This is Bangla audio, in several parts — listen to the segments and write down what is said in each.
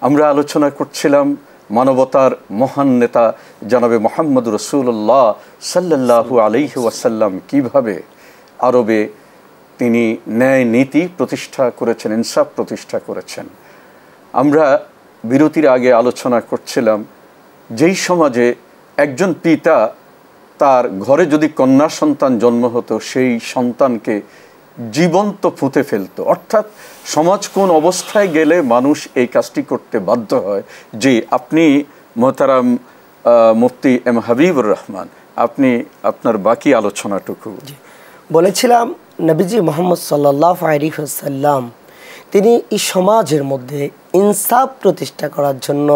আমরা আলোচনা করছিলাম মানবতার মহান নেতা জনাবে মুহাম্মদ রাসূলুল্লাহ সাল্লাল্লাহু আলাইহি ওয়াসাল্লাম কিভাবে আরবে তিনি ন্যায় নীতি প্রতিষ্ঠা করেছেন, ইনসাফ প্রতিষ্ঠা করেছেন। আমরা বিরতির আগে আলোচনা করছিলাম যেই সমাজে একজন পিতা তার ঘরে যদি কন্যা সন্তান জন্ম হতো সেই সন্তানকে জীবন্ত পুঁতে ফেলতো, অর্থাৎ সমাজ কোন অবস্থায় গেলে মানুষ এই কাজটি করতে বাধ্য হয়। যে আপনি মোহতারাম মুফতি এম হাবিবুর রহমান, আপনি আপনার বাকি আলোচনাটুকু বলেছিলাম। নবীজি মুহাম্মদ সাল্লাল্লাহু আলাইহি ওয়াসাল্লাম তিনি এই সমাজের মধ্যে ইনসাফ প্রতিষ্ঠা করার জন্য,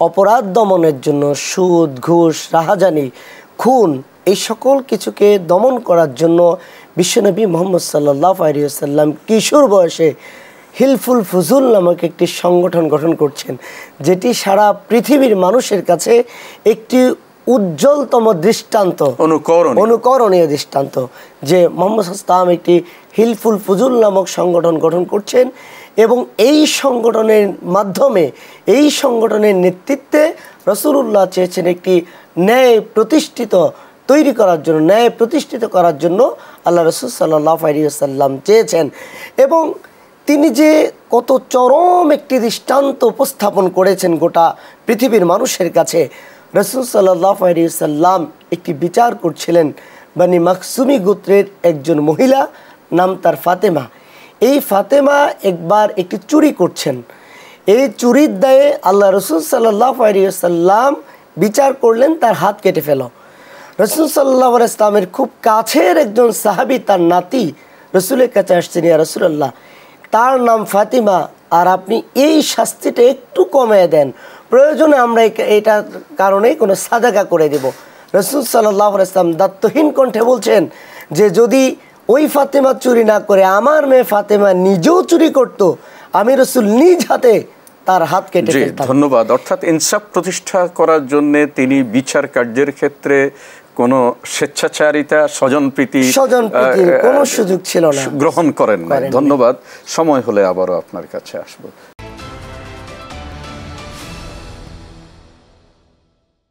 অপরাধ দমনের জন্য, সুদ, ঘুষ, রাহাজানি, খুন এই সকল কিছুকে দমন করার জন্য বিশ্বনবী মুহাম্মদ সাল্লাল্লাহু আলাইহি ওয়াসাল্লাম কিশোর বয়সে হিলফুল ফুজুল নামক একটি সংগঠন গঠন করছেন, যেটি সারা পৃথিবীর মানুষের কাছে একটি উজ্জ্বলতম দৃষ্টান্ত, অনুকরণীয় দৃষ্টান্ত, যে মুহাম্মদ সাল্লাল্লাহু একটি হিলফুল ফুজুল নামক সংগঠন গঠন করছেন। এবং এই সংগঠনের মাধ্যমে, এই সংগঠনের নেতৃত্বে রাসূলুল্লাহ চেয়েছেন একটি ন্যায় প্রতিষ্ঠিত তৈরি করার জন্য, ন্যায় প্রতিষ্ঠিত করার জন্য আল্লাহ রাসূল সাল্লাল্লাহু আলাইহি ওয়াসাল্লাম চেয়েছেন। এবং তিনি যে কত চরম একটি দৃষ্টান্ত উপস্থাপন করেছেন গোটা পৃথিবীর মানুষের কাছে। রাসূল সাল্লাল্লাহু আলাইহি ওয়াসাল্লাম একটি বিচার করছিলেন, বনি মাখজুমি গোত্রের একজন মহিলা, নাম তার ফাতেমা। এই ফাতেমা একবার একটি চুরি করছেন। এই চুরির দায়ে আল্লাহ রাসূল সাল্লাল্লাহু আলাইহি ওয়াসাল্লাম বিচার করলেন, তার হাত কেটে ফেল। রাসূল সাল্লাল্লাহু আলাইহি ওয়াসাল্লামের খুব কাছের একজন সাহাবী, তার নাতি রাসূলের কাছে আসছেন, ইয়া রাসূলুল্লাহ, তার নাম ফাতিমা, আর আপনি এই শাস্তিটা একটু কমিয়ে দেন, প্রয়োজনে আমরা এটার কারণে কোনো সাদাকা করে দেব। রাসূল সাল্লাল্লাহু আলাইহি ওয়াসাল্লাম দায়িত্বহীন কণ্ঠে বলছেন যে যদি ওই ফাতেমা চুরি না করে আমার মেয়ে ফাতেমা নিজেও চুরি করত, আমি রাসূল নিজ হাতে তার হাত কেটে ফেলতাম। ধন্যবাদ। অর্থাৎ ইনসাফ প্রতিষ্ঠা করার জন্য তিনি বিচার কার্যের ক্ষেত্রে কোনো স্বেচ্ছাচারিতা, স্বজনপ্রীতির কোনো সুযোগ ছিল না, গ্রহণ করেন না। ধন্যবাদ। সময় হলে আবারও আপনার কাছে আসবো।